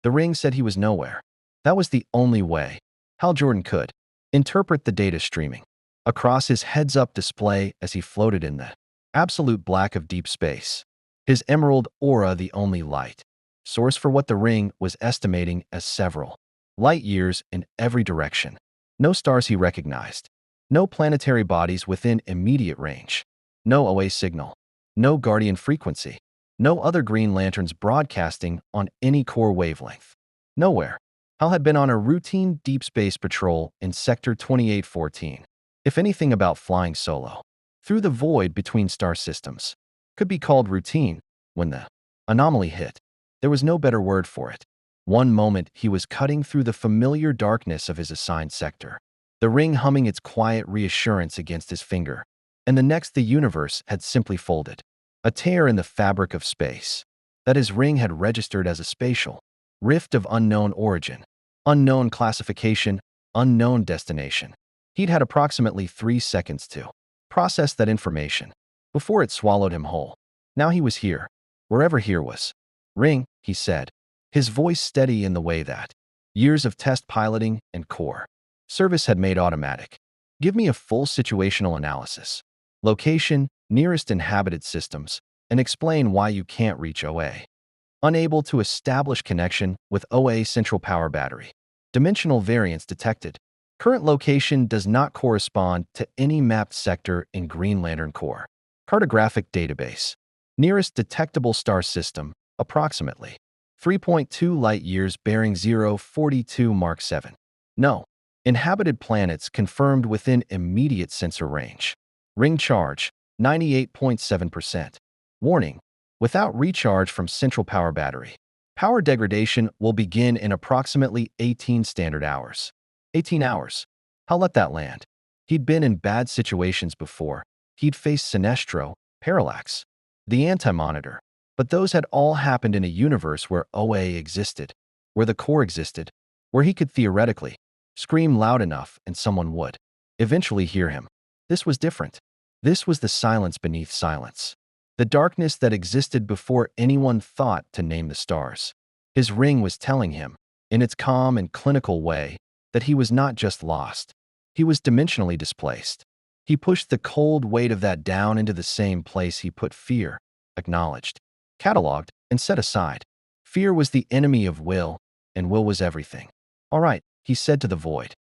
The ring said he was nowhere. That was the only way Hal Jordan could interpret the data streaming across his heads-up display as he floated in the absolute black of deep space, his emerald aura the only light source for what the ring was estimating as several light years in every direction. No stars he recognized, no planetary bodies within immediate range, no OA signal, no Guardian frequency, no other Green Lanterns broadcasting on any core wavelength. Nowhere. Hal had been on a routine deep space patrol in Sector 2814. If anything about flying solo through the void between star systems could be called routine, when the anomaly hit, there was no better word for it. One moment he was cutting through the familiar darkness of his assigned sector, the ring humming its quiet reassurance against his finger, and the next the universe had simply folded, a tear in the fabric of space that his ring had registered as a spatial rift of unknown origin, unknown classification, unknown destination. He'd had approximately 3 seconds to process that information before it swallowed him whole. Now he was here, wherever here was. Ring, he said, his voice steady in the way that years of test piloting and core service had made automatic. Give me a full situational analysis, location, nearest inhabited systems, and explain why you can't reach OA. Unable to establish connection with OA central power battery. Dimensional variance detected. Current location does not correspond to any mapped sector in Green Lantern Corps. Cartographic database. Nearest detectable star system, approximately 3.2 light-years bearing 042 Mark 7. No. Inhabited planets confirmed within immediate sensor range. Ring charge, 98.7%. Warning, without recharge from central power battery. Power degradation will begin in approximately 18 standard hours. 18 hours. I'll let that land. He'd been in bad situations before. He'd faced Sinestro, Parallax, the Anti-Monitor. But those had all happened in a universe where OA existed, where the core existed, where he could theoretically scream loud enough and someone would eventually hear him. This was different. This was the silence beneath silence. The darkness that existed before anyone thought to name the stars. His ring was telling him, in its calm and clinical way, that he was not just lost. He was dimensionally displaced. He pushed the cold weight of that down into the same place he put fear, acknowledged, cataloged, and set aside. Fear was the enemy of will, and will was everything. All right, he said to the void.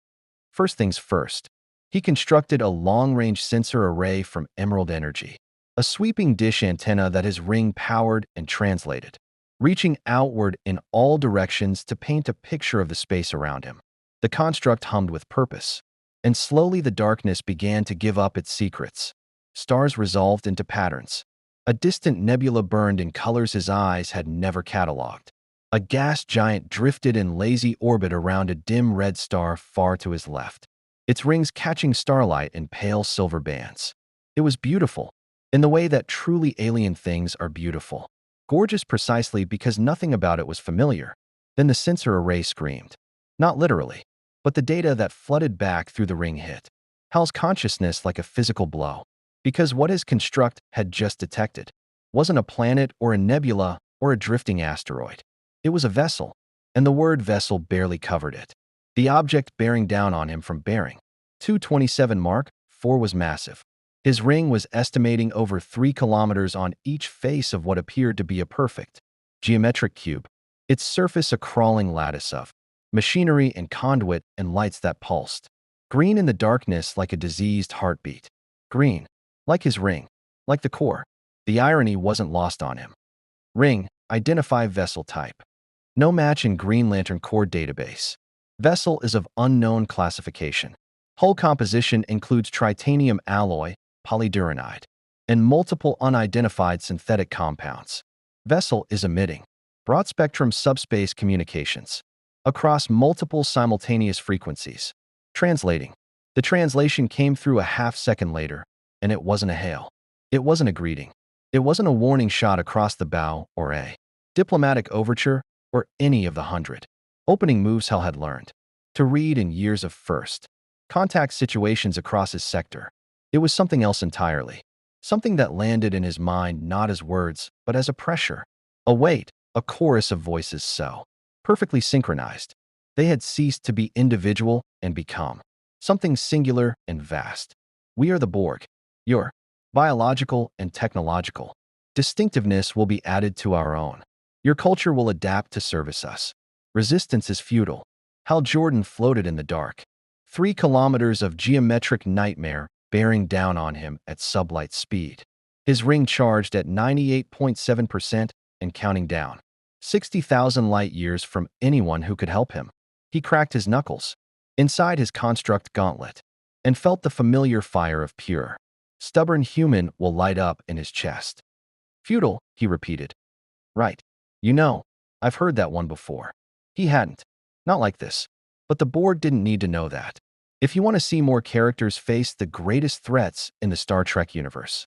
First things first. He constructed a long-range sensor array from emerald energy, a sweeping dish antenna that his ring powered and translated, reaching outward in all directions to paint a picture of the space around him. The construct hummed with purpose, and slowly the darkness began to give up its secrets. Stars resolved into patterns. A distant nebula burned in colors his eyes had never cataloged. A gas giant drifted in lazy orbit around a dim red star far to his left, its rings catching starlight in pale silver bands. It was beautiful, in the way that truly alien things are beautiful. Gorgeous precisely because nothing about it was familiar. Then the sensor array screamed. Not literally, but the data that flooded back through the ring hit Hal's consciousness like a physical blow. Because what his construct had just detected wasn't a planet or a nebula or a drifting asteroid. It was a vessel, and the word vessel barely covered it. The object bearing down on him from bearing 227 Mark 4 was massive. His ring was estimating over 3 kilometers on each face of what appeared to be a perfect geometric cube, its surface a crawling lattice of machinery and conduit and lights that pulsed. Green in the darkness like a diseased heartbeat. Green, like his ring, like the core. The irony wasn't lost on him. Ring, identify vessel type. No match in Green Lantern Core database. Vessel is of unknown classification. Hull composition includes tritanium alloy, polyduranide, and multiple unidentified synthetic compounds. Vessel is emitting broad-spectrum subspace communications across multiple simultaneous frequencies. Translating. The translation came through a half-second later, and it wasn't a hail. It wasn't a greeting. It wasn't a warning shot across the bow or a diplomatic overture or any of the 100 opening moves Hal had learned to read in years of first contact situations across his sector. It was something else entirely. Something that landed in his mind not as words, but as a pressure, a weight, a chorus of voices so perfectly synchronized. They had ceased to be individual and become something singular and vast. We are the Borg. Your biological and technological distinctiveness will be added to our own. Your culture will adapt to service us. Resistance is futile. Hal Jordan floated in the dark. 3 kilometers of geometric nightmare bearing down on him at sublight speed. His ring charged at 98.7% and counting down. 60,000 light years from anyone who could help him. He cracked his knuckles inside his construct gauntlet and felt the familiar fire of pure, stubborn human will light up in his chest. Futile, he repeated. Right. You know, I've heard that one before. He hadn't. Not like this. But the Borg didn't need to know that. If you want to see more characters face the greatest threats in the Star Trek universe,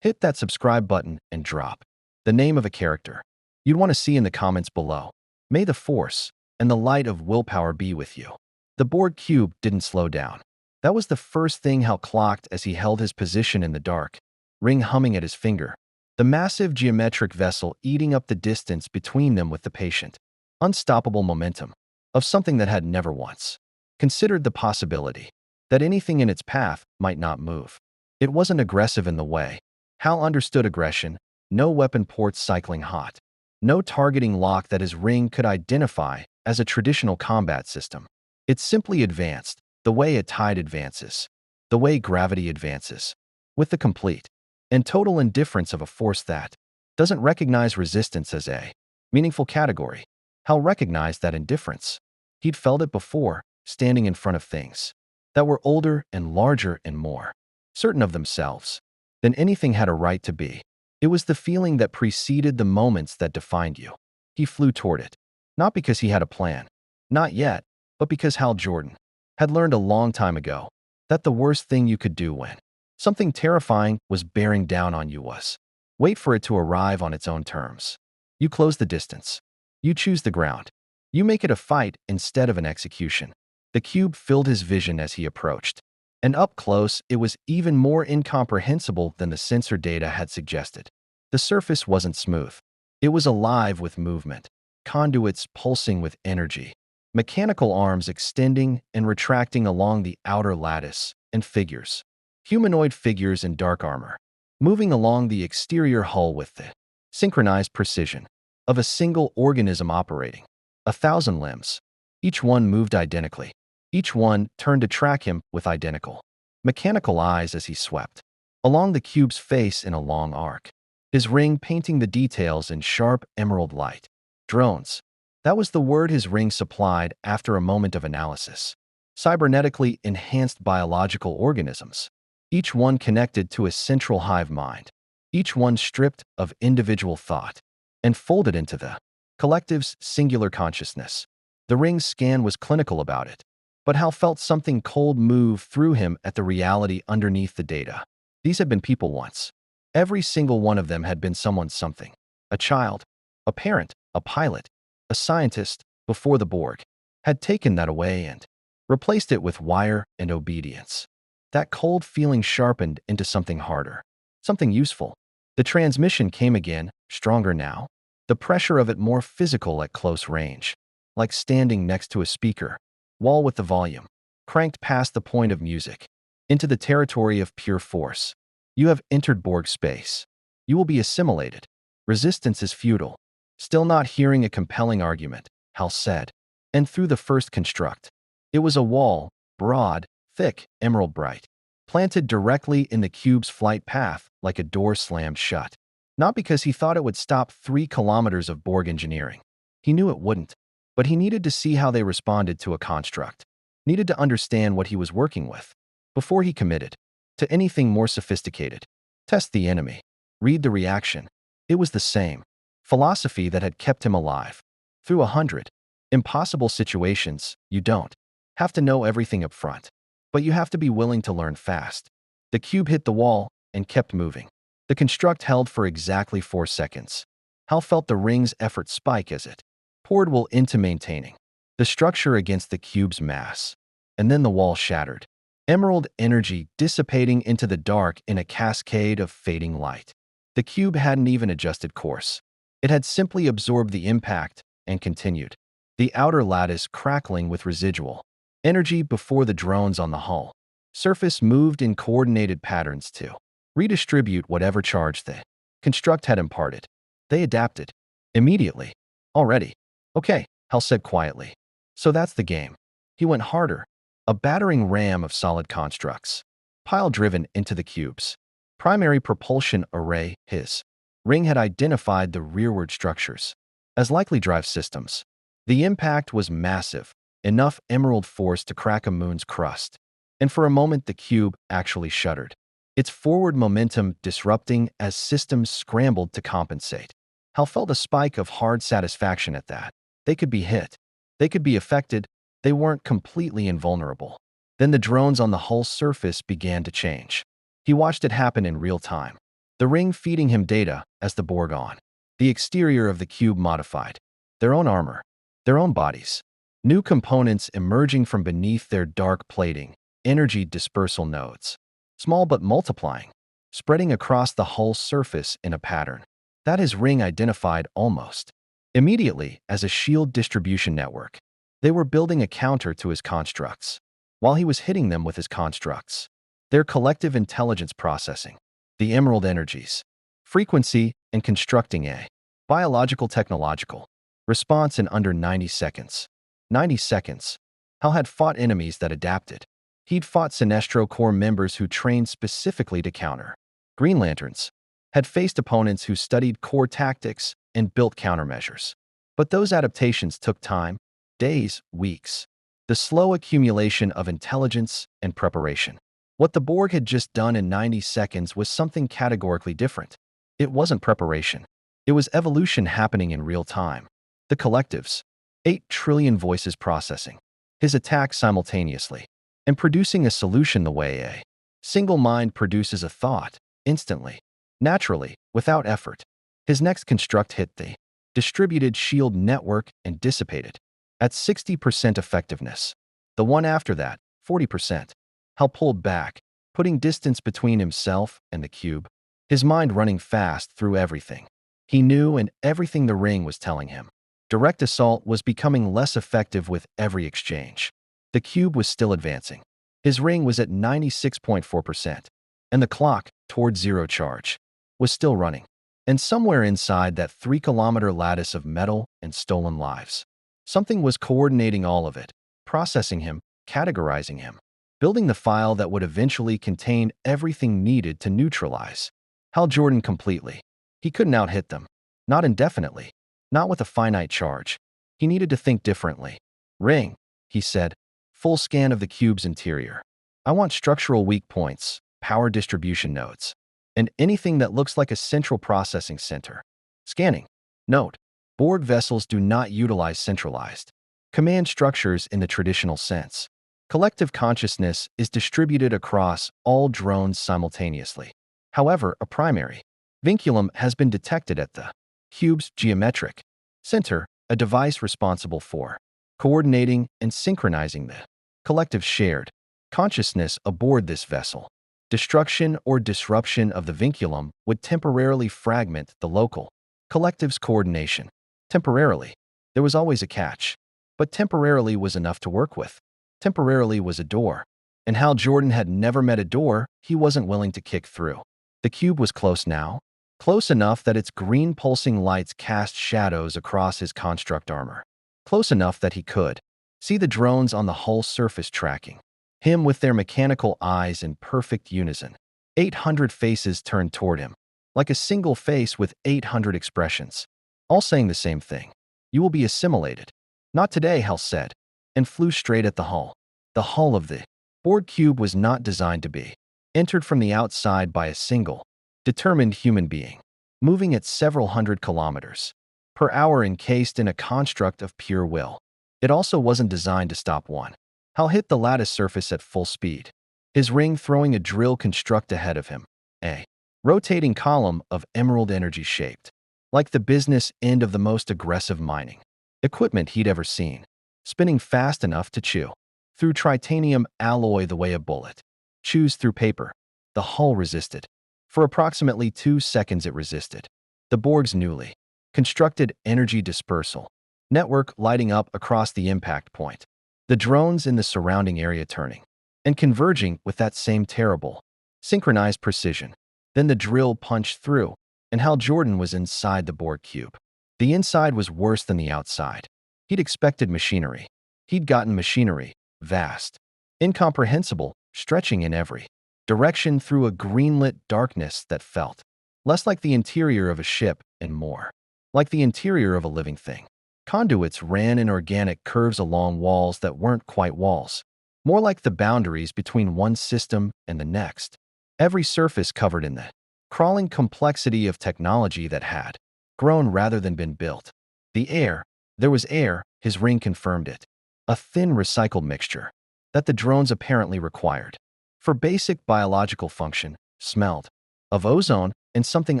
hit that subscribe button and drop the name of a character you'd want to see in the comments below. May the Force and the light of willpower be with you. The Borg cube didn't slow down. That was the first thing Hal clocked as he held his position in the dark, ring humming at his finger. The massive geometric vessel eating up the distance between them with the patient, unstoppable momentum of something that had never once considered the possibility that anything in its path might not move. It wasn't aggressive in the way Hal understood aggression, no weapon ports cycling hot, no targeting lock that his ring could identify as a traditional combat system. It simply advanced, the way a tide advances, the way gravity advances, with the complete and total indifference of a force that doesn't recognize resistance as a meaningful category. Hal recognized that indifference. He'd felt it before, standing in front of things that were older and larger and more certain of themselves than anything had a right to be. It was the feeling that preceded the moments that defined you. He flew toward it, not because he had a plan, not yet, but because Hal Jordan had learned a long time ago that the worst thing you could do when something terrifying was bearing down on you was wait for it to arrive on its own terms. You close the distance. You choose the ground. You make it a fight instead of an execution. The cube filled his vision as he approached, and up close it was even more incomprehensible than the sensor data had suggested. The surface wasn't smooth. It was alive with movement, conduits pulsing with energy, mechanical arms extending and retracting along the outer lattice, and figures, humanoid figures in dark armor, moving along the exterior hull with the synchronized precision of a single organism operating 1,000 limbs. Each one moved identically. Each one turned to track him with identical mechanical eyes as he swept along the cube's face in a long arc, his ring painting the details in sharp emerald light. Drones. That was the word his ring supplied after a moment of analysis. Cybernetically enhanced biological organisms, each one connected to a central hive mind, each one stripped of individual thought and folded into the collective's singular consciousness. The ring's scan was clinical about it, but Hal felt something cold move through him at the reality underneath the data. These had been people once. Every single one of them had been someone's something. A child, a parent, a pilot, a scientist, before the Borg had taken that away and replaced it with wire and obedience. That cold feeling sharpened into something harder, something useful. The transmission came again, stronger now, the pressure of it more physical at close range, like standing next to a speaker wall with the volume cranked past the point of music, into the territory of pure force. You have entered Borg space. You will be assimilated. Resistance is futile. Still not hearing a compelling argument, Hal said. And through the first construct. It was a wall, broad, thick, emerald bright, planted directly in the cube's flight path like a door slammed shut. Not because he thought it would stop 3 kilometers of Borg engineering. He knew it wouldn't. But he needed to see how they responded to a construct, needed to understand what he was working with, before he committed to anything more sophisticated. Test the enemy. Read the reaction. It was the same philosophy that had kept him alive through 100 Impossible situations, you don't have to know everything up front, but you have to be willing to learn fast. The cube hit the wall and kept moving. The construct held for exactly 4 seconds. Hal felt the ring's effort spike as it poured will into maintaining the structure against the cube's mass. And then the wall shattered. Emerald energy dissipating into the dark in a cascade of fading light. The cube hadn't even adjusted course. It had simply absorbed the impact and continued. The outer lattice crackling with residual energy before the drones on the hull surface moved in coordinated patterns to redistribute whatever charge the construct had imparted. They adapted immediately. Already. Okay, Hal said quietly. So that's the game. He went harder. A battering ram of solid constructs, pile-driven into the cube's primary propulsion array. His ring had identified the rearward structures as likely drive systems. The impact was massive, enough emerald force to crack a moon's crust. And for a moment the cube actually shuddered, its forward momentum disrupting as systems scrambled to compensate. Hal felt a spike of hard satisfaction at that. They could be hit. They could be affected. They weren't completely invulnerable. Then the drones on the hull surface began to change. He watched it happen in real time. The ring feeding him data as the Borg on the exterior of the cube modified. Their own armor. Their own bodies. New components emerging from beneath their dark plating. Energy dispersal nodes. Small but multiplying. Spreading across the hull surface in a pattern that his ring identified almost immediately as a shield distribution network. They were building a counter to his constructs, while he was hitting them with his constructs. Their collective intelligence processing, the emerald energies, frequency, and constructing a biological technological response in under 90 seconds. 90 seconds. Hal had fought enemies that adapted. He'd fought Sinestro Corps members who trained specifically to counter Green Lanterns, had faced opponents who studied core tactics and built countermeasures. But those adaptations took time. Days, weeks. The slow accumulation of intelligence and preparation. What the Borg had just done in 90 seconds was something categorically different. It wasn't preparation. It was evolution happening in real time. The collectives, 8 trillion voices processing his attack simultaneously and producing a solution the way a single mind produces a thought, instantly, naturally, without effort. His next construct hit the distributed shield network and dissipated. At 60% effectiveness. The one after that, 40%. Hal pulled back, putting distance between himself and the cube, his mind running fast through everything he knew and everything the ring was telling him. Direct assault was becoming less effective with every exchange. The cube was still advancing. His ring was at 96.4%, and the clock, toward zero charge, was still running. And somewhere inside that 3-kilometer lattice of metal and stolen lives, something was coordinating all of it, processing him, categorizing him, building the file that would eventually contain everything needed to neutralize Hal Jordan completely. He couldn't out-hit them. Not indefinitely. Not with a finite charge. He needed to think differently. Ring, he said. Full scan of the cube's interior. I want structural weak points, power distribution nodes, and anything that looks like a central processing center. Scanning. Note. Borg vessels do not utilize centralized command structures in the traditional sense. Collective consciousness is distributed across all drones simultaneously. However, a primary vinculum has been detected at the cube's geometric center, a device responsible for coordinating and synchronizing the collective shared consciousness aboard this vessel. Destruction or disruption of the vinculum would temporarily fragment the local collective's coordination. Temporarily. There was always a catch. But temporarily was enough to work with. Temporarily was a door. And Hal Jordan had never met a door he wasn't willing to kick through. The cube was close now. Close enough that its green pulsing lights cast shadows across his construct armor. Close enough that he could see the drones on the hull surface tracking him with their mechanical eyes in perfect unison. 800 faces turned toward him, like a single face with 800 expressions, all saying the same thing. You will be assimilated. Not today, Hal said, and flew straight at the hull. The hull of the Borg cube was not designed to be entered from the outside by a single, determined human being, moving at several hundred kilometers per hour encased in a construct of pure will. It also wasn't designed to stop one. Hal hit the lattice surface at full speed, his ring throwing a drill construct ahead of him. A rotating column of emerald energy shaped, like the business end of the most aggressive mining equipment he'd ever seen, spinning fast enough to chew through titanium alloy the way a bullet chews through paper. The hull resisted. For approximately 2 seconds it resisted. The Borg's newly constructed energy dispersal network lighting up across the impact point, the drones in the surrounding area turning and converging with that same terrible, synchronized precision. Then the drill punched through, and Hal Jordan was inside the Borg cube. The inside was worse than the outside. He'd expected machinery. He'd gotten machinery, vast, incomprehensible, stretching in every direction through a greenlit darkness that felt less like the interior of a ship and more like the interior of a living thing. Conduits ran in organic curves along walls that weren't quite walls, more like the boundaries between one system and the next. Every surface covered in the crawling complexity of technology that had grown rather than been built. The air, there was air, his ring confirmed it. A thin recycled mixture that the drones apparently required for basic biological function, smelled of ozone and something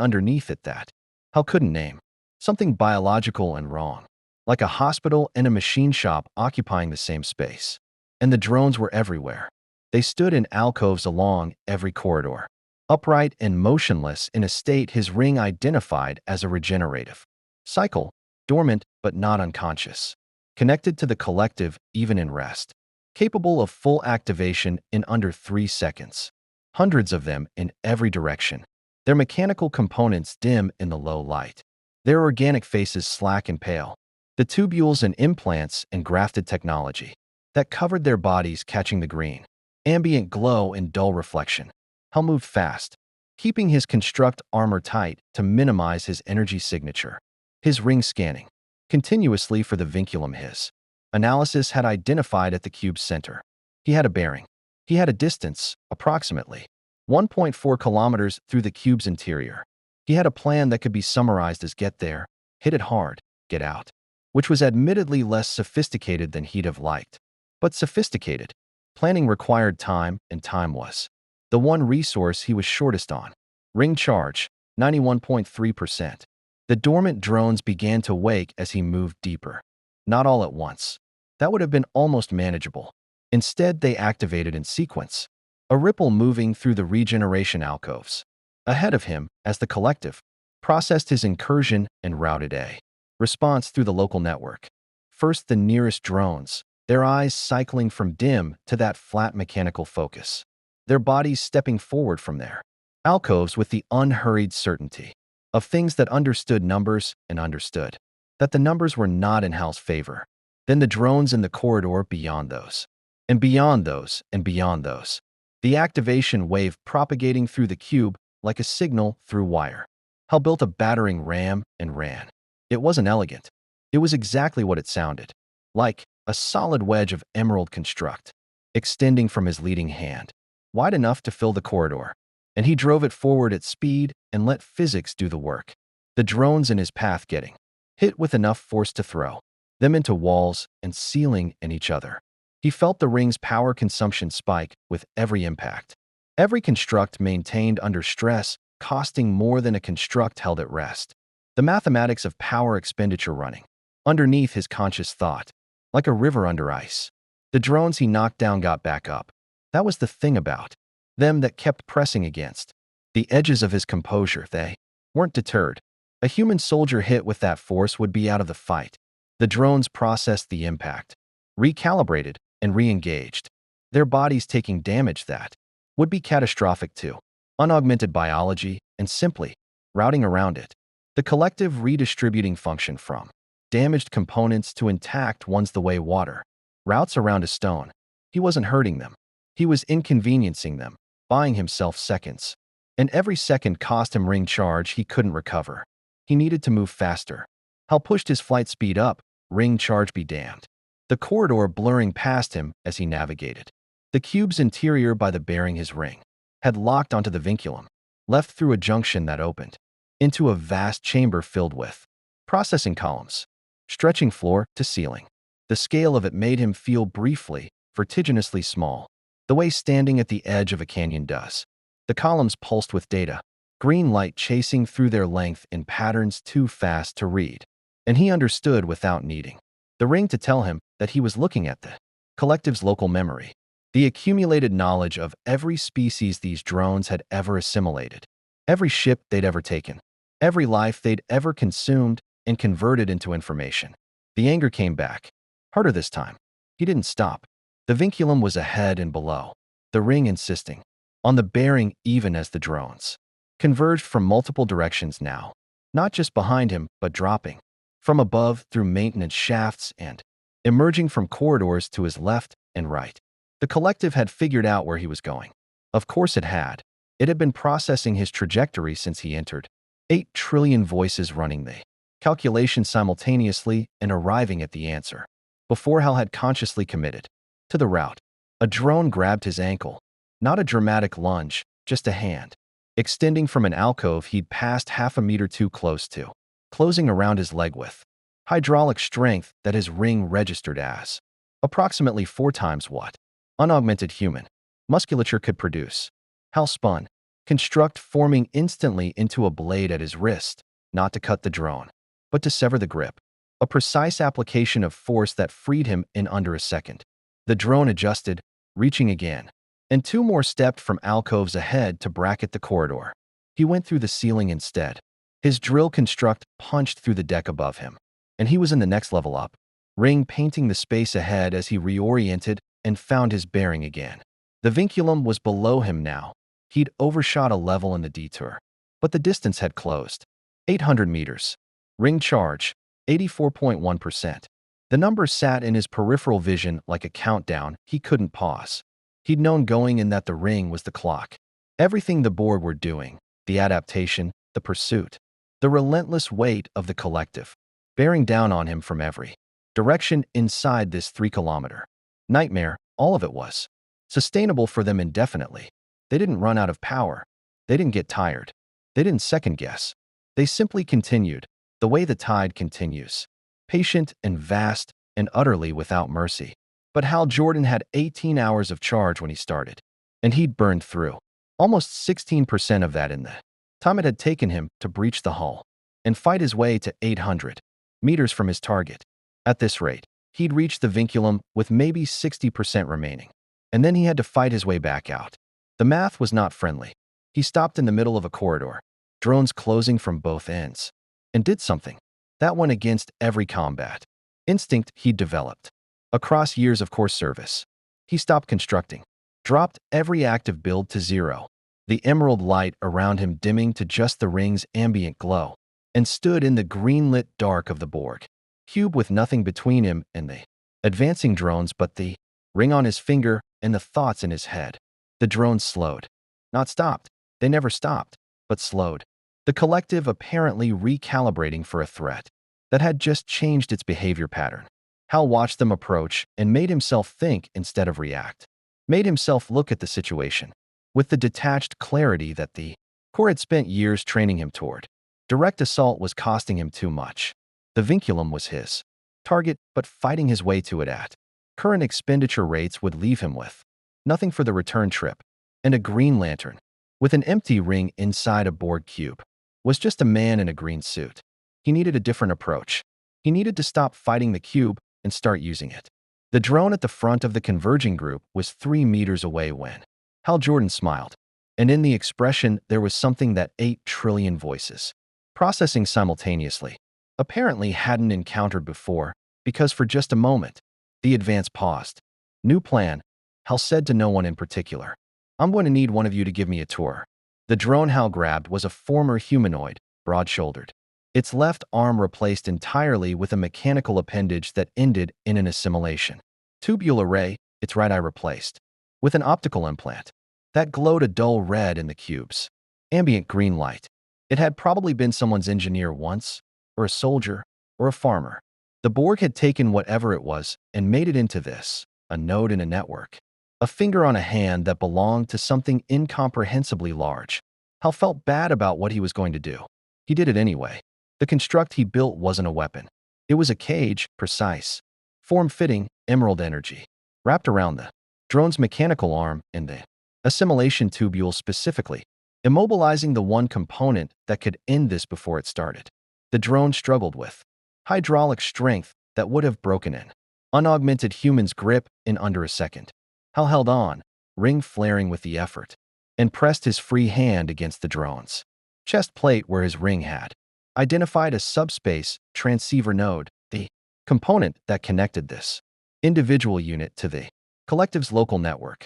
underneath it that Hal couldn't name. Something biological and wrong, like a hospital and a machine shop occupying the same space. And the drones were everywhere. They stood in alcoves along every corridor, upright and motionless in a state his ring identified as a regenerative cycle, dormant but not unconscious, connected to the collective even in rest, capable of full activation in under 3 seconds. Hundreds of them in every direction, their mechanical components dim in the low light, their organic faces slack and pale, the tubules and implants and grafted technology that covered their bodies catching the green, ambient glow and dull reflection. Hal moved fast, keeping his construct armor tight to minimize his energy signature, his ring scanning continuously for the vinculum his analysis had identified at the cube's center. He had a bearing. He had a distance, approximately 1.4 kilometers through the cube's interior. He had a plan that could be summarized as get there, hit it hard, get out, which was admittedly less sophisticated than he'd have liked. But sophisticated. Planning required time, and time was the one resource he was shortest on. Ring charge, 91.3%. The dormant drones began to wake as he moved deeper. Not all at once. That would have been almost manageable. Instead, they activated in sequence, a ripple moving through the regeneration alcoves. Ahead of him, as the collective processed his incursion and routed a response through the local network. First, the nearest drones, their eyes cycling from dim to that flat mechanical focus, their bodies stepping forward from their alcoves with the unhurried certainty of things that understood numbers and understood that the numbers were not in Hal's favor. Then the drones in the corridor beyond those, and beyond those, and beyond those. The activation wave propagating through the cube like a signal through wire. Hal built a battering ram and ran. It wasn't elegant. It was exactly what it sounded like, a solid wedge of emerald construct, extending from his leading hand, wide enough to fill the corridor. And he drove it forward at speed and let physics do the work. The drones in his path getting hit with enough force to throw them into walls and ceiling and each other. He felt the ring's power consumption spike with every impact. Every construct maintained under stress, costing more than a construct held at rest. The mathematics of power expenditure running underneath his conscious thought, like a river under ice. The drones he knocked down got back up. That was the thing about them that kept pressing against the edges of his composure. They weren't deterred. A human soldier hit with that force would be out of the fight. The drones processed the impact, recalibrated, and re-engaged, their bodies taking damage that would be catastrophic to unaugmented biology and simply routing around it. The collective redistributing function from damaged components to intact ones the way water routes around a stone. He wasn't hurting them. He was inconveniencing them, buying himself seconds. And every second cost him ring charge he couldn't recover. He needed to move faster. Hal pushed his flight speed up, ring charge be damned. The corridor blurring past him as he navigated. The cube's interior by the bearing his ring had locked onto the vinculum, left through a junction that opened into a vast chamber filled with processing columns, stretching floor to ceiling. The scale of it made him feel briefly, vertiginously small, the way standing at the edge of a canyon does. The columns pulsed with data, green light chasing through their length in patterns too fast to read. And he understood without needing the ring to tell him that he was looking at the collective's local memory, the accumulated knowledge of every species these drones had ever assimilated, every ship they'd ever taken, every life they'd ever consumed and converted into information. The anger came back, harder this time. He didn't stop. The vinculum was ahead and below, the ring insisting on the bearing even as the drones converged from multiple directions now, not just behind him, but dropping from above through maintenance shafts and emerging from corridors to his left and right. The collective had figured out where he was going. Of course it had. It had been processing his trajectory since he entered. 8 trillion voices running the calculation simultaneously and arriving at the answer before Hal had consciously committed to the route. A drone grabbed his ankle. Not a dramatic lunge, just a hand, extending from an alcove he'd passed half a meter too close to, closing around his leg with hydraulic strength that his ring registered as approximately 4 times what unaugmented human musculature could produce. Hal spun, construct forming instantly into a blade at his wrist, not to cut the drone, but to sever the grip. A precise application of force that freed him in under a second. The drone adjusted, reaching again, and 2 more stepped from alcoves ahead to bracket the corridor. He went through the ceiling instead. His drill construct punched through the deck above him, and he was in the next level up, ring painting the space ahead as he reoriented and found his bearing again. The vinculum was below him now. He'd overshot a level in the detour, but the distance had closed. 800 meters. Ring charge, 84.1%. The number sat in his peripheral vision like a countdown he couldn't pause. He'd known going in that the ring was the clock. Everything the Borg were doing, the adaptation, the pursuit, the relentless weight of the collective, bearing down on him from every direction inside this 3-kilometer nightmare, all of it was sustainable for them indefinitely. They didn't run out of power. They didn't get tired. They didn't second-guess. They simply continued, the way the tide continues, patient and vast and utterly without mercy. But Hal Jordan had 18 hours of charge when he started, and he'd burned through almost 16% of that in the time it had taken him to breach the hull and fight his way to 800 meters from his target. At this rate, he'd reach the vinculum with maybe 60% remaining, and then he had to fight his way back out. The math was not friendly. He stopped in the middle of a corridor, drones closing from both ends, and did something that went against every combat instinct he'd developed across years of course service. He stopped constructing, dropped every active build to 0, the emerald light around him dimming to just the ring's ambient glow, and stood in the green-lit dark of the Borg cube with nothing between him and the advancing drones but the ring on his finger and the thoughts in his head. The drones slowed. Not stopped. They never stopped, but slowed. The collective apparently recalibrating for a threat that had just changed its behavior pattern. Hal watched them approach and made himself think instead of react. Made himself look at the situation with the detached clarity that the Corps had spent years training him toward. Direct assault was costing him too much. The vinculum was his target, but fighting his way to it at current expenditure rates would leave him with nothing for the return trip, and a green lantern with an empty ring inside a Borg cube was just a man in a green suit. He needed a different approach. He needed to stop fighting the cube and start using it. The drone at the front of the converging group was 3 meters away when Hal Jordan smiled, and in the expression there was something that 8 trillion voices, processing simultaneously, apparently hadn't encountered before, because for just a moment, the advance paused. New plan, Hal said to no one in particular. I'm going to need one of you to give me a tour. The drone Hal grabbed was a former humanoid, broad-shouldered. Its left arm replaced entirely with a mechanical appendage that ended in an assimilation tubule array, its right eye replaced with an optical implant that glowed a dull red in the cube's ambient green light. It had probably been someone's engineer once, or a soldier, or a farmer. The Borg had taken whatever it was and made it into this, a node in a network, a finger on a hand that belonged to something incomprehensibly large. Hal felt bad about what he was going to do. He did it anyway. The construct he built wasn't a weapon. It was a cage, precise, form-fitting, emerald energy, wrapped around the drone's mechanical arm and the assimilation tubule specifically, immobilizing the one component that could end this before it started. The drone struggled with hydraulic strength that would have broken an unaugmented human's grip in under a second. Hal held on, ring flaring with the effort, and pressed his free hand against the drone's chest plate where his ring had identified a subspace transceiver node, the component that connected this individual unit to the collective's local network.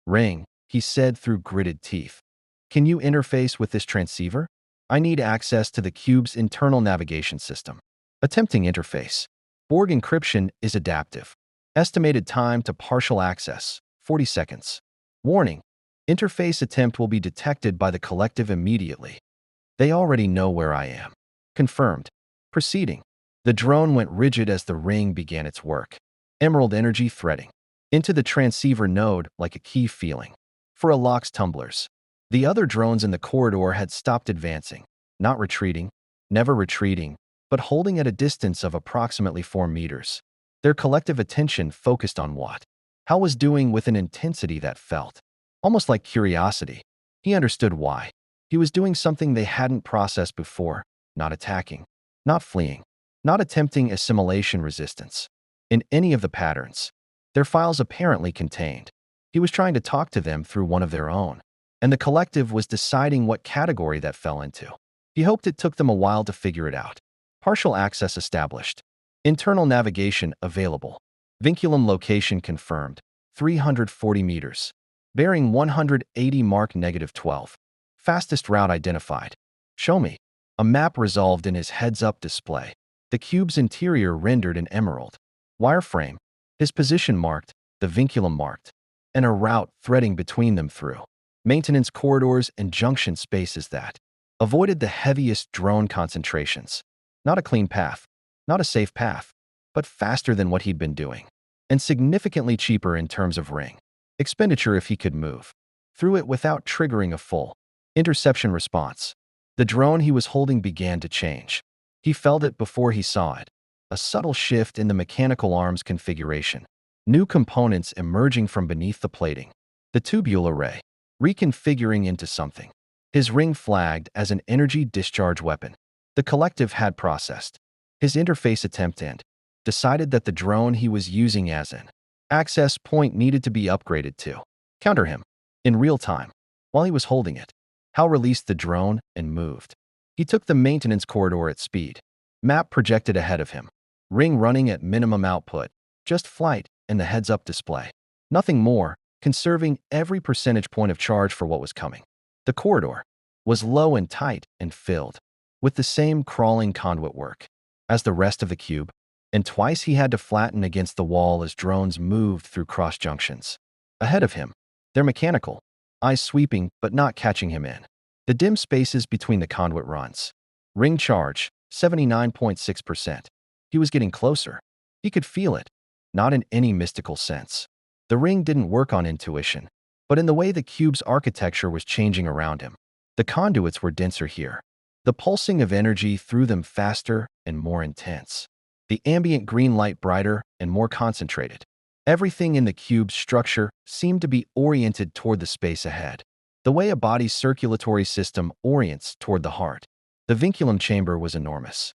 Ring, he said through gritted teeth. Can you interface with this transceiver? I need access to the cube's internal navigation system. Attempting interface. Borg encryption is adaptive. Estimated time to partial access, 40 seconds. Warning. Interface attempt will be detected by the collective immediately. They already know where I am. Confirmed. Proceeding. The drone went rigid as the ring began its work. Emerald energy threading into the transceiver node like a key feeling. For a lock's tumblers. The other drones in the corridor had stopped advancing, not retreating, never retreating, but holding at a distance of approximately 4 meters. Their collective attention focused on what Hal was doing with an intensity that felt almost like curiosity. He understood why. He was doing something they hadn't processed before, not attacking, not fleeing, not attempting assimilation resistance. In any of the patterns their files apparently contained, he was trying to talk to them through one of their own, and the collective was deciding what category that fell into. He hoped it took them a while to figure it out. Partial access established. Internal navigation available. Vinculum location confirmed. 340 meters. Bearing 180 mark -12. Fastest route identified. Show me. A map resolved in his heads-up display. The cube's interior rendered in emerald. Wireframe. His position marked, the vinculum marked, and a route threading between them through maintenance corridors and junction spaces that avoided the heaviest drone concentrations. Not a clean path, not a safe path, but faster than what he'd been doing, and significantly cheaper in terms of ring expenditure if he could move through it without triggering a full interception response. The drone he was holding began to change. He felt it before he saw it. A subtle shift in the mechanical arm's configuration. New components emerging from beneath the plating. The tubule array reconfiguring into something. His ring flagged as an energy discharge weapon. The collective had processed his interface attempt and decided that the drone he was using as an access point needed to be upgraded to counter him in real time. While he was holding it, Hal released the drone and moved. He took the maintenance corridor at speed. Map projected ahead of him. Ring running at minimum output. Just flight and the heads-up display. Nothing more, conserving every percentage point of charge for what was coming. The corridor was low and tight and filled with the same crawling conduit work as the rest of the cube, and twice he had to flatten against the wall as drones moved through cross junctions. Ahead of him, their mechanical eyes sweeping but not catching him in the dim spaces between the conduit runs. Ring charge, 79.6%. He was getting closer. He could feel it, not in any mystical sense. The ring didn't work on intuition, but in the way the cube's architecture was changing around him. The conduits were denser here. The pulsing of energy through them faster and more intense. The ambient green light brighter and more concentrated. Everything in the cube's structure seemed to be oriented toward the space ahead, the way a body's circulatory system orients toward the heart. The vinculum chamber was enormous.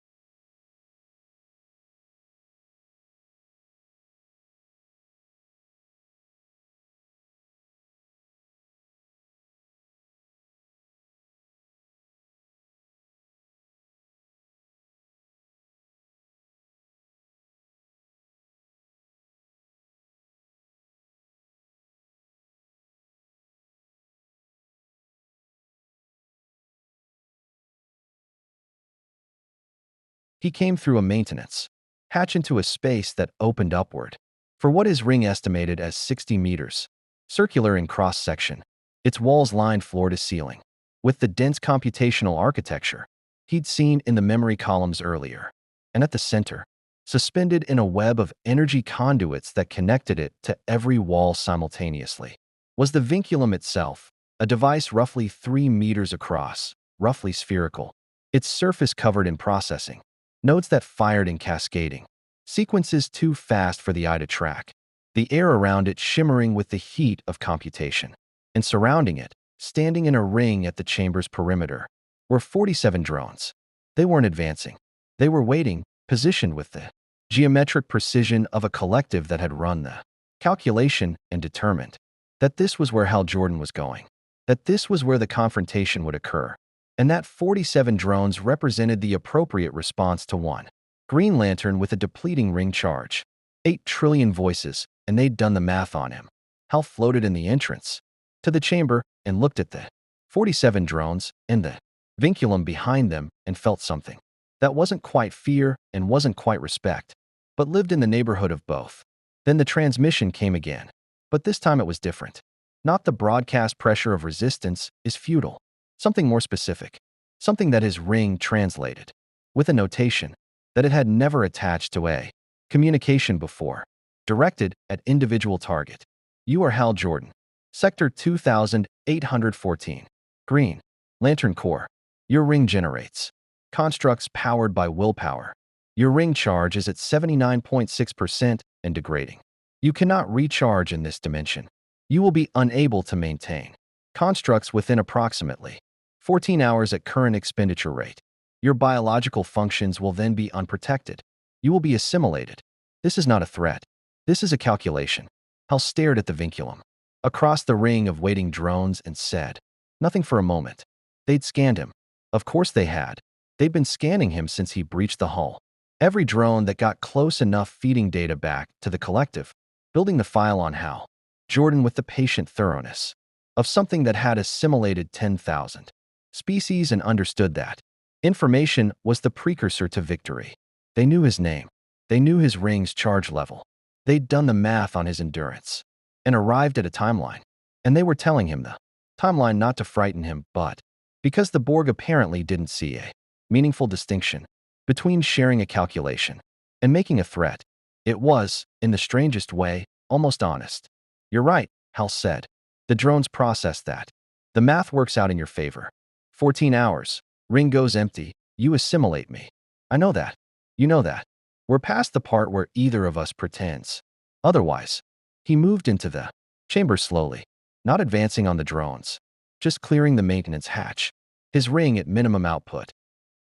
He came through a maintenance hatch into a space that opened upward. For what his ring estimated as 60 meters, circular in cross-section, its walls lined floor to ceiling, with the dense computational architecture he'd seen in the memory columns earlier. And at the center, suspended in a web of energy conduits that connected it to every wall simultaneously, was the vinculum itself, a device roughly 3 meters across, roughly spherical, its surface covered in processing nodes that fired in cascading Sequences too fast for the eye to track. The air around it shimmering with the heat of computation. And surrounding it, standing in a ring at the chamber's perimeter, were 47 drones. They weren't advancing. They were waiting, positioned with the geometric precision of a collective that had run the calculation and determined that this was where Hal Jordan was going, that this was where the confrontation would occur, and that 47 drones represented the appropriate response to one Green Lantern with a depleting ring charge. 8 trillion voices, and they'd done the math on him. Hal floated in the entrance to the chamber and looked at the 47 drones and the vinculum behind them and felt something that wasn't quite fear and wasn't quite respect, but lived in the neighborhood of both. Then the transmission came again, but this time it was different. Not the broadcast pressure of resistance is futile. Something more specific. Something that his ring translated. With a notation that it had never attached to a communication before. Directed at individual target. You are Hal Jordan. Sector 2814. Green Lantern Core. Your ring generates constructs powered by willpower. Your ring charge is at 79.6% and degrading. You cannot recharge in this dimension. You will be unable to maintain constructs within approximately 14 hours at current expenditure rate. Your biological functions will then be unprotected. You will be assimilated. This is not a threat. This is a calculation. Hal stared at the vinculum across the ring of waiting drones and said, nothing for a moment. They'd scanned him. Of course they had. They'd been scanning him since he breached the hull. Every drone that got close enough feeding data back to the collective, building the file on Hal Jordan with the patient thoroughness of something that had assimilated 10,000 species and understood that information was the precursor to victory. They knew his name. They knew his ring's charge level. They'd done the math on his endurance and arrived at a timeline. And they were telling him the timeline not to frighten him, but because the Borg apparently didn't see a meaningful distinction between sharing a calculation and making a threat. It was, in the strangest way, almost honest. You're right, Hal said. The drones processed that. The math works out in your favor. 14 hours. Ring goes empty. You assimilate me. I know that. You know that. We're past the part where either of us pretends. Otherwise, he moved into the chamber slowly, not advancing on the drones, just clearing the maintenance hatch, his ring at minimum output.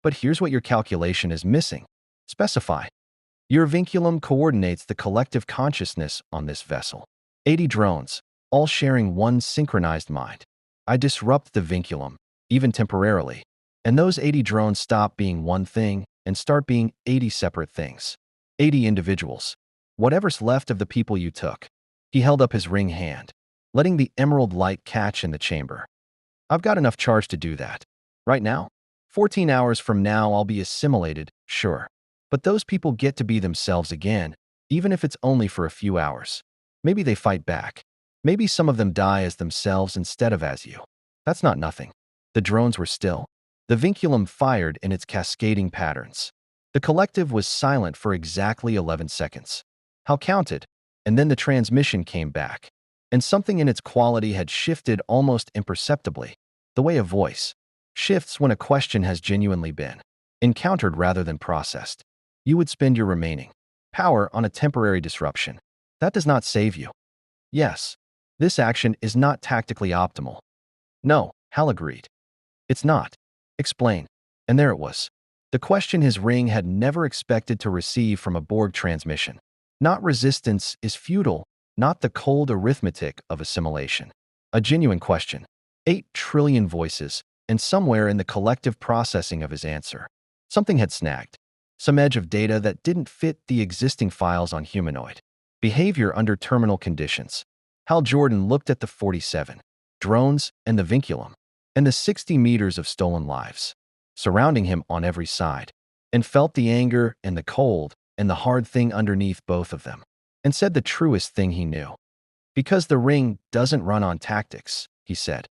But here's what your calculation is missing. Specify. Your vinculum coordinates the collective consciousness on this vessel. 80 drones, all sharing one synchronized mind. I disrupt the vinculum, even temporarily, and those 80 drones stop being one thing and start being 80 separate things. 80 individuals. Whatever's left of the people you took. He held up his ring hand, letting the emerald light catch in the chamber. I've got enough charge to do that. Right now? 14 hours from now I'll be assimilated, sure. But those people get to be themselves again, even if it's only for a few hours. Maybe they fight back. Maybe some of them die as themselves instead of as you. That's not nothing. The drones were still. The vinculum fired in its cascading patterns. The collective was silent for exactly 11 seconds. Hal counted, and then the transmission came back. And something in its quality had shifted almost imperceptibly. The way a voice shifts when a question has genuinely been encountered rather than processed. You would spend your remaining power on a temporary disruption. That does not save you. Yes, this action is not tactically optimal. No, Hal agreed. It's not. Explain. And there it was. The question his ring had never expected to receive from a Borg transmission. Not resistance is futile, not the cold arithmetic of assimilation. A genuine question. 8 trillion voices, and somewhere in the collective processing of his answer, something had snagged. Some edge of data that didn't fit the existing files on humanoid behavior under terminal conditions. Hal Jordan looked at the 47 drones and the vinculum, and the 60 meters of stolen lives surrounding him on every side, and felt the anger and the cold and the hard thing underneath both of them, and said the truest thing he knew. Because the ring doesn't run on tactics, he said.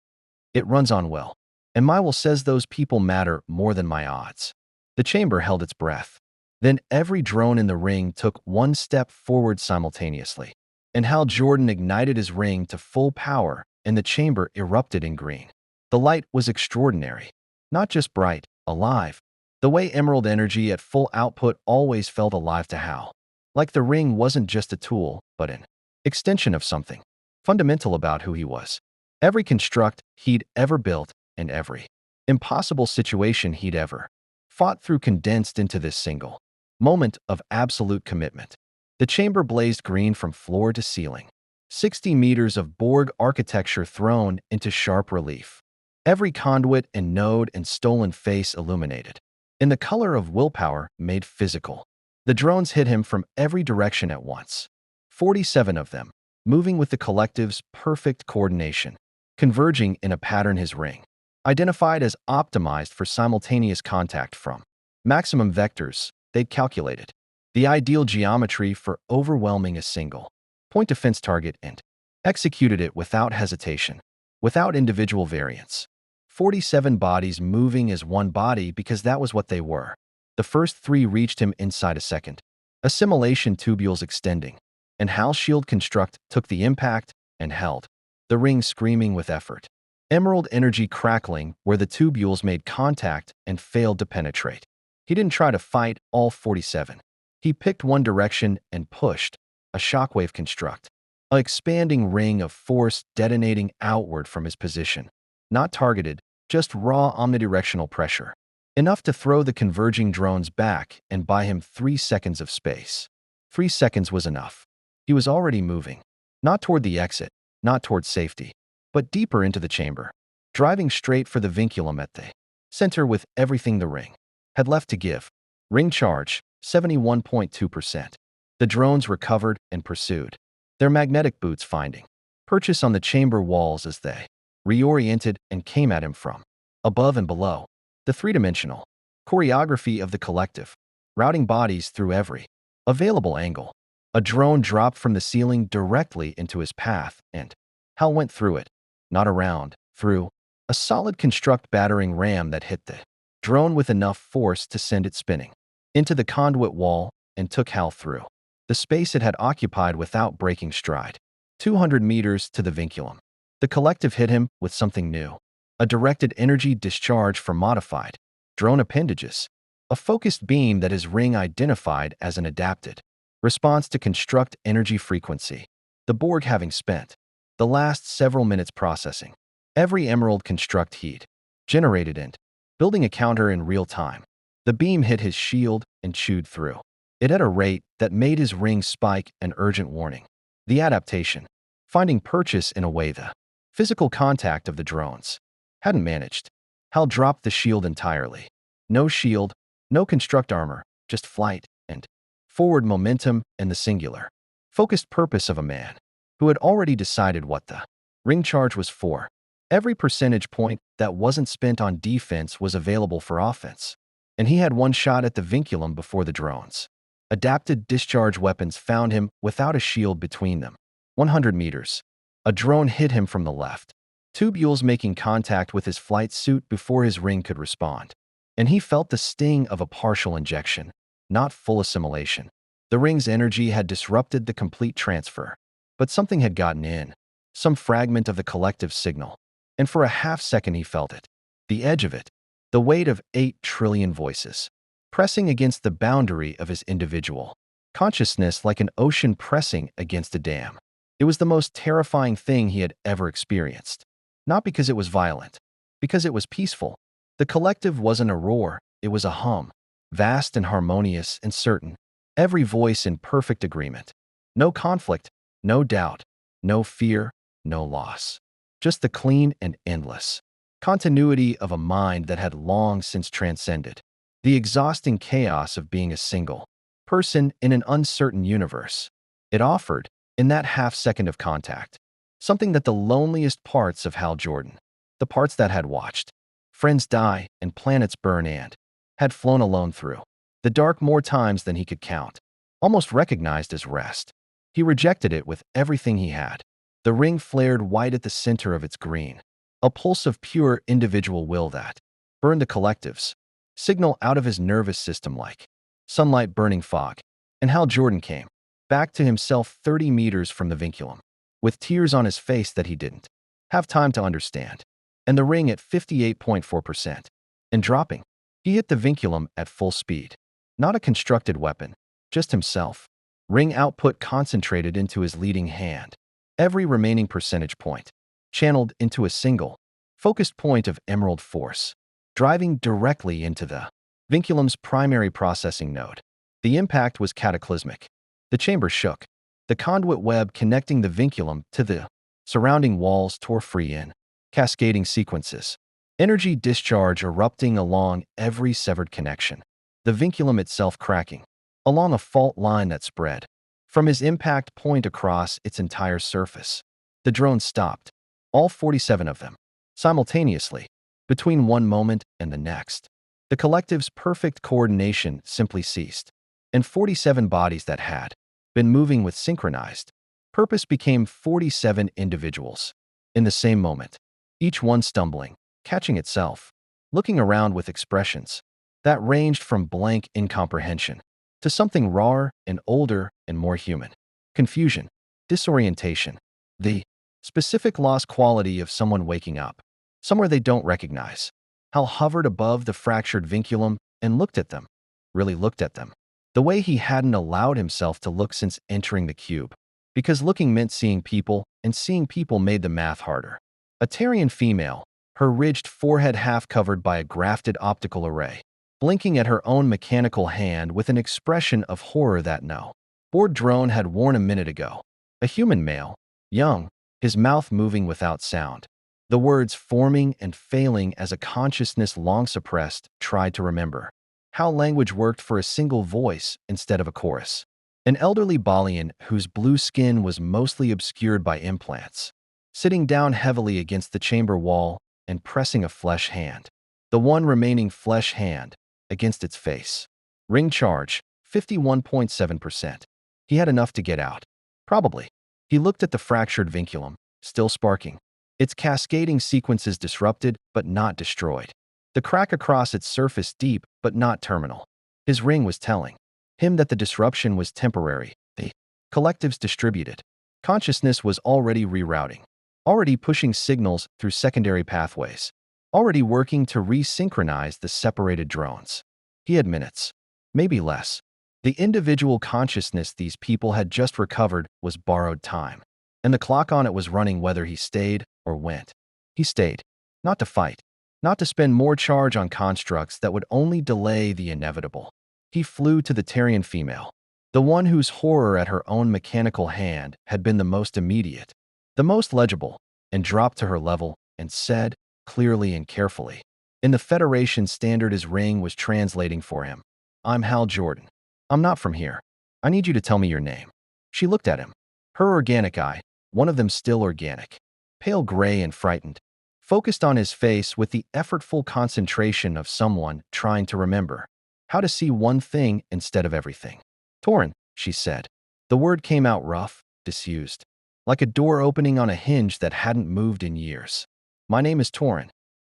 It runs on will. And my will says those people matter more than my odds. The chamber held its breath. Then every drone in the ring took one step forward simultaneously, and Hal Jordan ignited his ring to full power, and the chamber erupted in green. The light was extraordinary. Not just bright, alive. The way emerald energy at full output always felt alive to Hal. Like the ring wasn't just a tool, but an extension of something fundamental about who he was. Every construct he'd ever built and every impossible situation he'd ever fought through condensed into this single moment of absolute commitment. The chamber blazed green from floor to ceiling, 60 meters of Borg architecture thrown into sharp relief. Every conduit and node and stolen face illuminated, in the color of willpower made physical. The drones hit him from every direction at once, 47 of them, moving with the collective's perfect coordination, converging in a pattern his ring, identified as optimized for simultaneous contact from maximum vectors they'd calculated, the ideal geometry for overwhelming a single point defense target, and executed it without hesitation, without individual variance. 47 bodies moving as one body because that was what they were. The first 3 reached him inside a second, assimilation tubules extending, and Hal's shield construct took the impact and held, the ring screaming with effort. Emerald energy crackling where the tubules made contact and failed to penetrate. He didn't try to fight all 47. He picked one direction and pushed, a shockwave construct, an expanding ring of force detonating outward from his position. Not targeted, just raw omnidirectional pressure. Enough to throw the converging drones back and buy him 3 seconds of space. 3 seconds was enough. He was already moving. Not toward the exit, not toward safety, but deeper into the chamber, driving straight for the vinculum at the center with everything the ring had left to give. Ring charge, 71.2%. The drones recovered and pursued, their magnetic boots finding purchase on the chamber walls as they reoriented and came at him from above and below. The three-dimensional choreography of the collective, routing bodies through every available angle. A drone dropped from the ceiling directly into his path, and Hal went through it, not around, through a solid construct battering ram that hit the drone with enough force to send it spinning into the conduit wall and took Hal through the space it had occupied without breaking stride. 200 meters to the vinculum. The collective hit him with something new. A directed energy discharge from modified drone appendages. A focused beam that his ring identified as an adapted response to construct energy frequency. The Borg having spent the last several minutes processing every emerald construct he'd generated and building a counter in real time. The beam hit his shield and chewed through it at a rate that made his ring spike an urgent warning. The adaptation, finding purchase in a way the physical contact of the drones hadn't managed. Hal dropped the shield entirely. No shield, no construct armor, just flight and forward momentum and the singular, focused purpose of a man who had already decided what the ring charge was for. Every percentage point that wasn't spent on defense was available for offense, and he had one shot at the vinculum before the drones. Adapted discharge weapons found him without a shield between them. 100 meters. A drone hit him from the left, tubules making contact with his flight suit before his ring could respond, and he felt the sting of a partial injection, not full assimilation. The ring's energy had disrupted the complete transfer, but something had gotten in, some fragment of the collective signal, and for a half-second he felt it, the edge of it, the weight of 8 trillion voices, pressing against the boundary of his individual consciousness like an ocean pressing against a dam. It was the most terrifying thing he had ever experienced. Not because it was violent, because it was peaceful. The collective wasn't a roar, it was a hum, vast and harmonious and certain, every voice in perfect agreement. No conflict, no doubt, no fear, no loss. Just the clean and endless continuity of a mind that had long since transcended the exhausting chaos of being a single person in an uncertain universe. It offered, in that half-second of contact, something that the loneliest parts of Hal Jordan, the parts that had watched friends die and planets burn and had flown alone through the dark more times than he could count, almost recognized as rest. He rejected it with everything he had. The ring flared white at the center of its green, a pulse of pure individual will that burned the collective's signal out of his nervous system like sunlight burning fog. And Hal Jordan came back to himself 30 meters from the vinculum, with tears on his face that he didn't have time to understand, and the ring at 58.4%. And dropping, he hit the vinculum at full speed. Not a constructed weapon, just himself. Ring output concentrated into his leading hand. Every remaining percentage point channeled into a single, focused point of emerald force, driving directly into the vinculum's primary processing node. The impact was cataclysmic. The chamber shook. The conduit web connecting the vinculum to the surrounding walls tore free in cascading sequences. Energy discharge erupting along every severed connection. The vinculum itself cracking along a fault line that spread from his impact point across its entire surface. The drone stopped, all 47 of them, simultaneously, between one moment and the next. The collective's perfect coordination simply ceased, and 47 bodies that had been moving with synchronized purpose became 47 individuals. In the same moment, each one stumbling, catching itself, looking around with expressions that ranged from blank incomprehension to something rawer and older and more human. Confusion, disorientation, the specific lost quality of someone waking up, somewhere they don't recognize. Hal hovered above the fractured vinculum and looked at them, really looked at them, the way he hadn't allowed himself to look since entering the cube, because looking meant seeing people, and seeing people made the math harder. A Tarian female, her ridged forehead half covered by a grafted optical array, blinking at her own mechanical hand with an expression of horror that no board drone had worn a minute ago. A human male, young, his mouth moving without sound, the words forming and failing as a consciousness long suppressed tried to remember how language worked for a single voice instead of a chorus. An elderly Balian whose blue skin was mostly obscured by implants, sitting down heavily against the chamber wall and pressing a flesh hand, the one remaining flesh hand, against its face. Ring charge, 51.7%. He had enough to get out. Probably. He looked at the fractured vinculum, still sparking, its cascading sequences disrupted but not destroyed. The crack across its surface deep but not terminal. His ring was telling him that the disruption was temporary. The collectives distributed. Consciousness was already rerouting, already pushing signals through secondary pathways, already working to resynchronize the separated drones. He had minutes, maybe less. The individual consciousness these people had just recovered was borrowed time, and the clock on it was running whether he stayed or went. He stayed, not to fight, not to spend more charge on constructs that would only delay the inevitable. He flew to the Tarian female, the one whose horror at her own mechanical hand had been the most immediate, the most legible, and dropped to her level and said, clearly and carefully, in the Federation standard his ring was translating for him, "I'm Hal Jordan. I'm not from here. I need you to tell me your name." She looked at him, her organic eye, one of them still organic, pale gray and frightened, focused on his face with the effortful concentration of someone trying to remember how to see one thing instead of everything. "Torin," she said. The word came out rough, disused, like a door opening on a hinge that hadn't moved in years. "My name is Torin."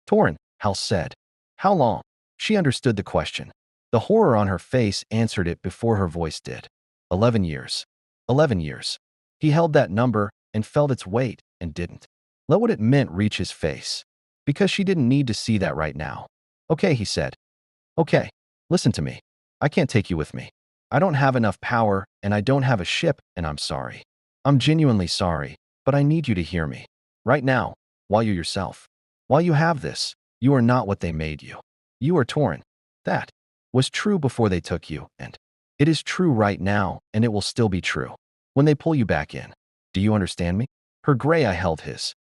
"Torin," Hal said. "How long?" She understood the question. The horror on her face answered it before her voice did. 11 years. 11 years. He held that number and felt its weight and didn't let what it meant reach his face, because she didn't need to see that right now. "Okay," he said. "Okay. Listen to me. I can't take you with me. I don't have enough power, and I don't have a ship, and I'm sorry. I'm genuinely sorry, but I need you to hear me. Right now, while you're yourself. While you have this, you are not what they made you. You are Torin. That was true before they took you, and it is true right now, and it will still be true when they pull you back in. Do you understand me?" Her gray eye held his.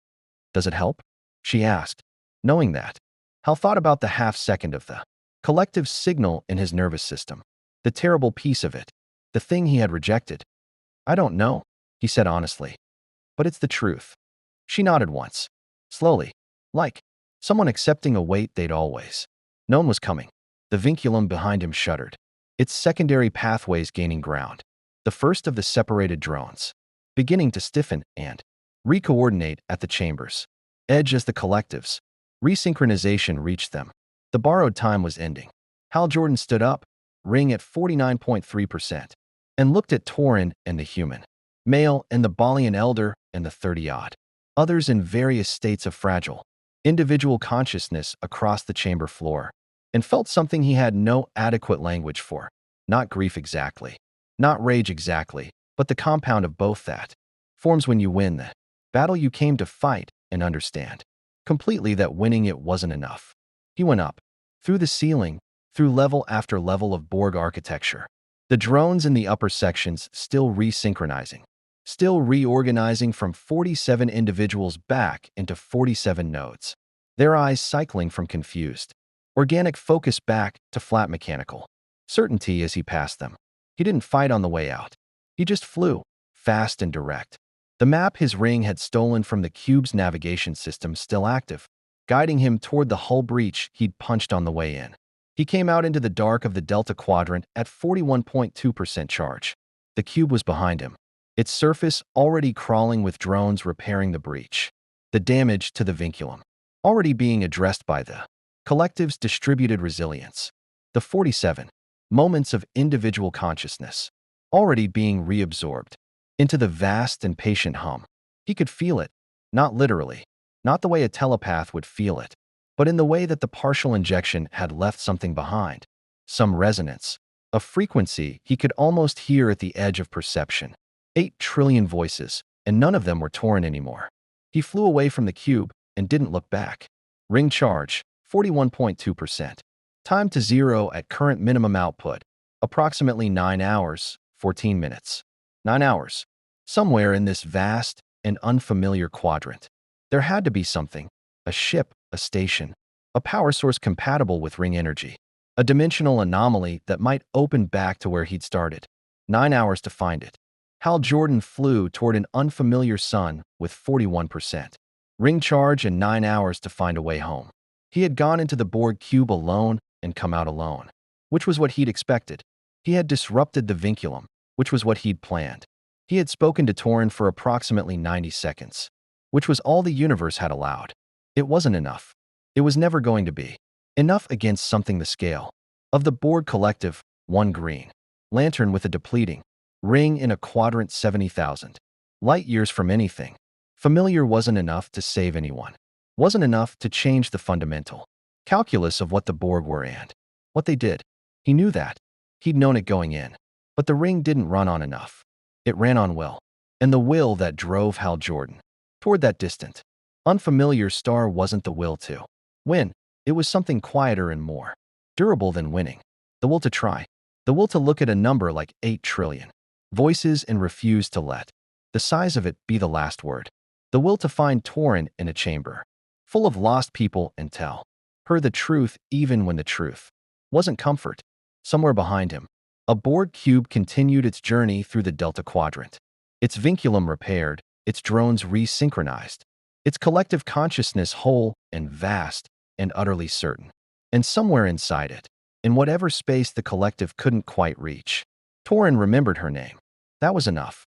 "Does it help?" she asked, knowing that. Hal thought about the half-second of the collective signal in his nervous system, the terrible piece of it, the thing he had rejected. "I don't know," he said honestly, "but it's the truth." She nodded once, slowly, like someone accepting a weight they'd always known was coming. The vinculum behind him shuddered, its secondary pathways gaining ground, the first of the separated drones, beginning to stiffen and recoordinate at the chamber's edge as the collectives. Resynchronization reached them. The borrowed time was ending. Hal Jordan stood up, ring at 49.3%, and looked at Torin and the human male and the Balian elder and the 30-odd others in various states of fragile individual consciousness across the chamber floor, and felt something he had no adequate language for. Not grief exactly. Not rage exactly, but the compound of both that forms when you win the battle you came to fight and understand completely that winning it wasn't enough. He went up, through the ceiling, through level after level of Borg architecture. The drones in the upper sections still resynchronizing, still reorganizing from 47 individuals back into 47 nodes. Their eyes cycling from confused, organic focus back to flat mechanical certainty as he passed them. He didn't fight on the way out. He just flew, fast and direct. The map his ring had stolen from the cube's navigation system still active, guiding him toward the hull breach he'd punched on the way in. He came out into the dark of the Delta Quadrant at 41.2% charge. The cube was behind him, its surface already crawling with drones repairing the breach. The damage to the vinculum already being addressed by the collective's distributed resilience. The 47 moments of individual consciousness already being reabsorbed into the vast and patient hum. He could feel it, not literally, not the way a telepath would feel it, but in the way that the partial injection had left something behind, some resonance, a frequency he could almost hear at the edge of perception. 8 trillion voices, and none of them were Torin anymore. He flew away from the cube and didn't look back. Ring charge, 41.2%. Time to zero at current minimum output, approximately 9 hours, 14 minutes. 9 hours. Somewhere in this vast and unfamiliar quadrant, there had to be something, a ship, a station, a power source compatible with ring energy, a dimensional anomaly that might open back to where he'd started. 9 hours to find it. Hal Jordan flew toward an unfamiliar sun with 41%. Ring charge and 9 hours to find a way home. He had gone into the Borg cube alone and come out alone, which was what he'd expected. He had disrupted the vinculum, which was what he'd planned. He had spoken to Torin for approximately 90 seconds, which was all the universe had allowed. It wasn't enough. It was never going to be enough against something the scale of the Borg collective, one green lantern with a depleting ring in a quadrant 70,000 light years from anything familiar wasn't enough to save anyone, wasn't enough to change the fundamental calculus of what the Borg were and what they did. He knew that. He'd known it going in. But the ring didn't run on enough. It ran on will. And the will that drove Hal Jordan toward that distant, unfamiliar star wasn't the will to win. It was something quieter and more durable than winning. The will to try. The will to look at a number like 8 trillion voices and refuse to let the size of it be the last word. The will to find Torin in a chamber full of lost people and tell her the truth even when the truth wasn't comfort. Somewhere behind him, a Borg cube continued its journey through the Delta Quadrant, its vinculum repaired, its drones resynchronized, its collective consciousness whole and vast and utterly certain. And somewhere inside it, in whatever space the collective couldn't quite reach, Torin remembered her name. That was enough.